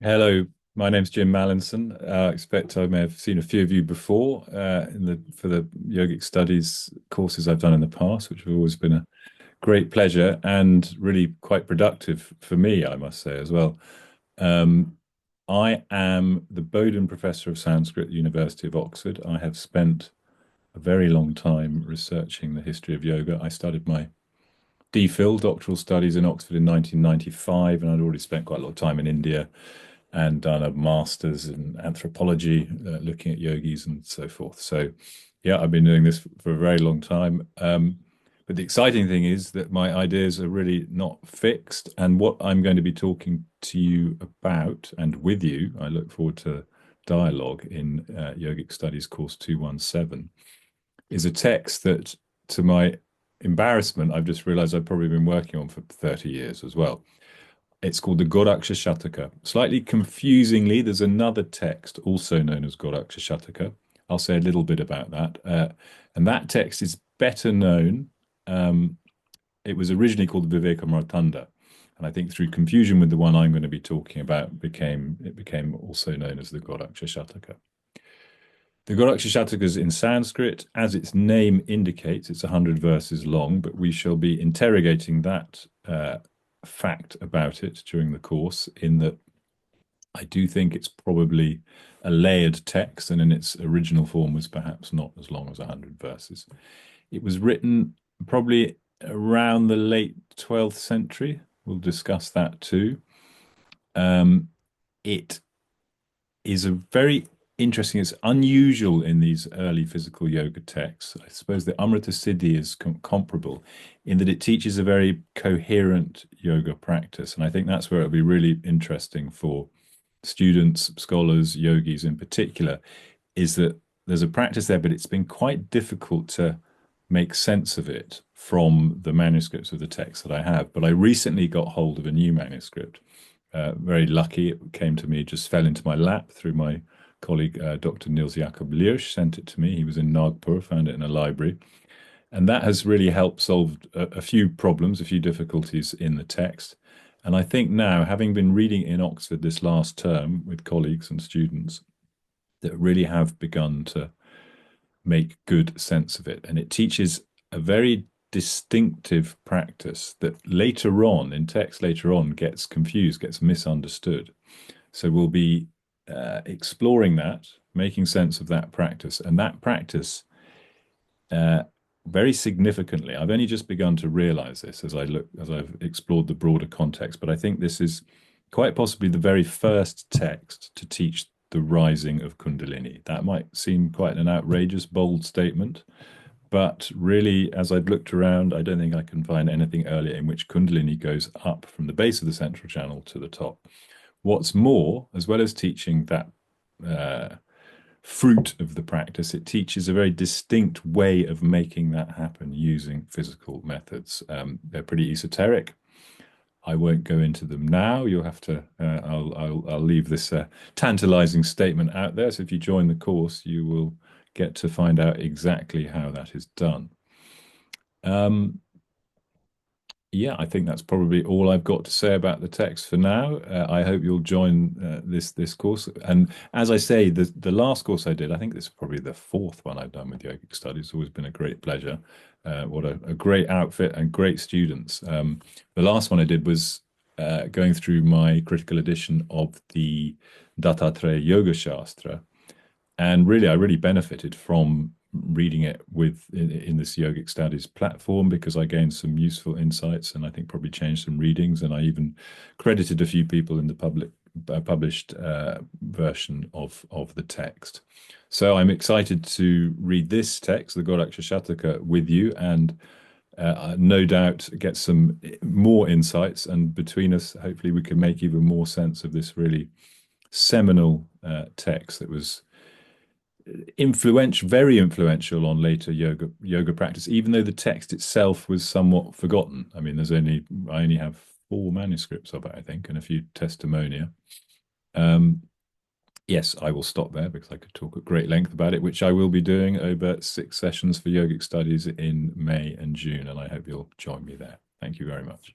Hello, my name's Jim Mallinson. I expect I may have seen a few of you before for the yogic studies courses I've done in the past, which have always been a great pleasure and really quite productive for me, I must say as well. Um, I am the Bowden Professor of Sanskrit at the University of Oxford. I have spent a very long time researching the history of yoga. I started my DPhil, doctoral studies in Oxford in 1995, and I'd already spent quite a lot of time in India and done a master's in anthropology, looking at yogis and so forth. So, yeah, I've been doing this for a very long time. But the exciting thing is that my ideas are really not fixed. And what I'm going to be talking to you about and with you, I look forward to dialogue in Yogic Studies Course 217, is a text that, to my embarrassment, I've just realized I've probably been working on for 30 years as well. It's called the Gorakṣaśataka. Slightly confusingly, there's another text also known as Gorakṣaśataka. I'll say a little bit about that. And that text is better known. Um, it was originally called the Vivekamrtanda. And I think through confusion with the one I'm going to be talking about, became also known as the Gorakṣaśataka. The Gorakṣaśataka is in Sanskrit. As its name indicates, it's 100 verses long, but we shall be interrogating that fact about it during the course, in that I do think it's probably a layered text and in its original form was perhaps not as long as 100 verses. It was written probably around the late 12th century. We'll discuss that too. It is a very interesting, it's unusual in these early physical yoga texts. I suppose the Amrita Siddhi is comparable in that it teaches a very coherent yoga practice. And I think that's where it'll be really interesting for students, scholars, yogis in particular, is that there's a practice there, but it's been quite difficult to make sense of it from the manuscripts of the text that I have. But I recently got hold of a new manuscript. Very lucky, it came to me, just fell into my lap through my colleague, Dr. Niels Jakob Liersch, sent it to me. He was in Nagpur, found it in a library. And that has really helped solve a few problems, a few difficulties in the text. And I think now, having been reading in Oxford this last term with colleagues and students, that really have begun to make good sense of it. And it teaches a very distinctive practice that later on, in text later on, gets confused, gets misunderstood. So we'll be exploring that, making sense of that practice. And that practice, uh, very significantly, I've only just begun to realize this as I've explored the broader context, but I think this is quite possibly the very first text to teach the rising of Kundalini. That might seem quite an outrageous, bold statement, but really, as I've looked around, I don't think I can find anything earlier in which Kundalini goes up from the base of the central channel to the top. What's more, as well as teaching that uh, fruit of the practice, it teaches a very distinct way of making that happen using physical methods. They're pretty esoteric. I won't go into them now. You'll have to. I'll leave this tantalizing statement out there. So if you join the course, you will get to find out exactly how that is done. Um, yeah, I think that's probably all I've got to say about the text for now. I hope you'll join this course. And as I say, the last course I did, I think this is probably the fourth one I've done with Yogic Studies. It's always been a great pleasure. What a great outfit and great students. The last one I did was going through my critical edition of the Dattatreya Yoga Shastra, and really, I really benefited from reading it in this yogic studies platform because I gained some useful insights and I think probably changed some readings. And I even credited a few people in the published version of the text. So I'm excited to read this text, the Gorakṣaśataka, with you, and no doubt get some more insights. And between us, hopefully, we can make even more sense of this really seminal text that was influential, very influential on later yoga practice, even though the text itself was somewhat forgotten. I mean, I only have four manuscripts of it, I think, and a few testimonia. Um, yes, I will stop there because I could talk at great length about it, which I will be doing over 6 sessions for yogic studies in May and June, and I hope you'll join me there. Thank you very much.